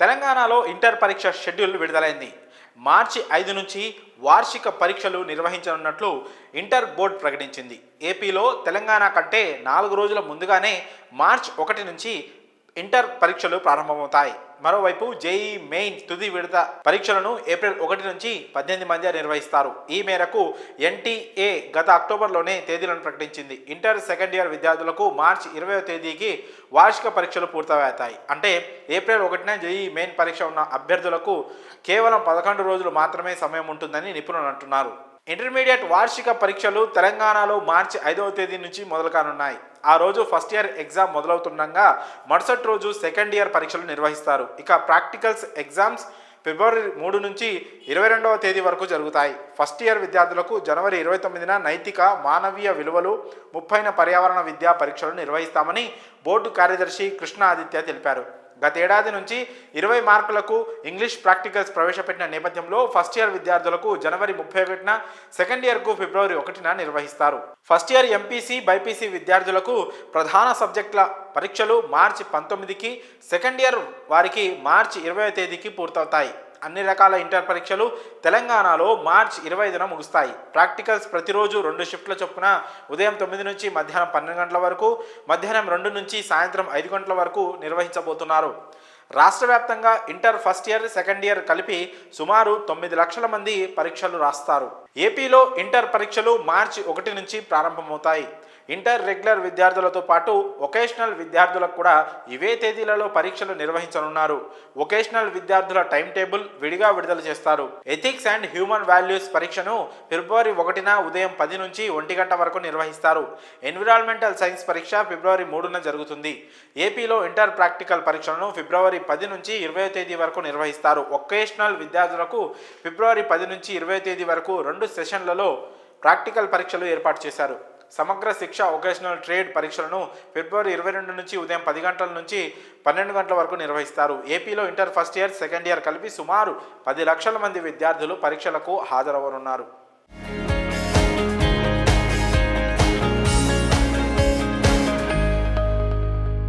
తెలంగాణలో ఇంటర్ పరీక్ష షెడ్యూల్ విడుదలైంది. మార్చి 5 నుంచి వార్షిక పరీక్షలు నిర్వహించనున్నట్లు ఇంటర్ బోర్డు ప్రకటించింది. ఏపీలో తెలంగాణ కంటే 4 రోజుల ముందుగానే మార్చి 1 నుంచి ఇంటర్ పరీక్షలు ప్రారంభమవుతాయి. మరోవైపు జేఈ మెయిన్ తుది విడత పరీక్షలను ఏప్రిల్ 1 నుంచి 18 మధ్య నిర్వహిస్తారు. ఈ మేరకు ఎన్టీఏ గత అక్టోబర్లోనే తేదీలను ప్రకటించింది. ఇంటర్ సెకండ్ ఇయర్ విద్యార్థులకు మార్చి 20వ తేదీకి వార్షిక పరీక్షలు పూర్తవుతాయి. అంటే ఏప్రిల్ 1న జేఈ మెయిన్ పరీక్ష ఉన్న అభ్యర్థులకు కేవలం 11 రోజులు మాత్రమే సమయం ఉంటుందని నిపుణులు అంటున్నారు. ఇంటర్మీడియట్ వార్షిక పరీక్షలు తెలంగాణలో మార్చి 5వ తేదీ నుంచి మొదలు కానున్నాయి. ఆ రోజు ఫస్ట్ ఇయర్ ఎగ్జామ్ మొదలవుతుండగా మరుసటి రోజు సెకండ్ ఇయర్ పరీక్షలు నిర్వహిస్తారు. ఇక ప్రాక్టికల్స్ ఎగ్జామ్స్ ఫిబ్రవరి 3 నుంచి 22వ తేదీ వరకు జరుగుతాయి. ఫస్ట్ ఇయర్ విద్యార్థులకు జనవరి 29న నైతిక మానవీయ విలువలు 30న పర్యావరణ విద్యా పరీక్షలు నిర్వహిస్తామని బోర్డు కార్యదర్శి కృష్ణ ఆదిత్య తెలిపారు. గతేడాది నుంచి 20 మార్కులకు ఇంగ్లీష్ ప్రాక్టికల్స్ ప్రవేశపెట్టిన నేపథ్యంలో ఫస్ట్ ఇయర్ విద్యార్థులకు జనవరి 31న, సెకండ్ ఇయర్కు ఫిబ్రవరి 1న నిర్వహిస్తారు. ఫస్ట్ ఇయర్ ఎంపీసీ బైపీసీ విద్యార్థులకు ప్రధాన సబ్జెక్టుల పరీక్షలు మార్చి 19కి, సెకండ్ ఇయర్ వారికి మార్చి 20వ తేదీకి పూర్తవుతాయి. అన్ని రకాల ఇంటర్ పరీక్షలు తెలంగాణలో మార్చి 25న ముగుస్తాయి. ప్రాక్టికల్స్ ప్రతిరోజు 2 షిఫ్ట్ల చొప్పున ఉదయం 9 నుంచి మధ్యాహ్నం 12 గంటల వరకు, మధ్యాహ్నం 2 నుంచి సాయంత్రం 5 గంటల వరకు నిర్వహించబోతున్నారు. రాష్ట్ర వ్యాప్తంగా inter first year second year కలిపి సుమారు 9 లక్షల మంది పరీక్షలు రాస్తారు. ఏపీలో ఇంటర్ పరీక్షలు మార్చి 1 నుంచి ప్రారంభమవుతాయి. ఇంటర్ రెగ్యులర్ విద్యార్థులతో పాటు వొకేషనల్ విద్యార్థులకు కూడా ఇవే తేదీలలో పరీక్షలు నిర్వహించనున్నారు. వొకేషనల్ విద్యార్థుల టైం టేబుల్ విడిగా విడుదల చేస్తారు. ఎథిక్స్ అండ్ హ్యూమన్ వాల్యూస్ పరీక్షను ఫిబ్రవరి 1న ఉదయం 10 నుంచి 1 గంట వరకు నిర్వహిస్తారు. ఎన్విరాన్మెంటల్ సైన్స్ పరీక్ష ఫిబ్రవరి 3న జరుగుతుంది. ఏపీలో ఇంటర్ ప్రాక్టికల్ పరీక్షలను ఫిబ్రవరి 10 నుంచి 20వ తేదీ వరకు నిర్వహిస్తారు. వొకేషనల్ విద్యార్థులకు ఫిబ్రవరి 10 నుంచి 20వ తేదీ వరకు 2 సెషన్లలో ప్రాక్టికల్ పరీక్షలు ఏర్పాటు చేశారు. సమగ్ర శిక్ష వొకేషనల్ ట్రేడ్ పరీక్షలను ఫిబ్రవరి 22 నుంచి ఉదయం 10 గంటల నుంచి 12 గంటల వరకు నిర్వహిస్తారు. ఏపీలో inter first year second year కలిపి సుమారు 10 లక్షల మంది విద్యార్థులు పరీక్షలకు హాజరవనున్నారు.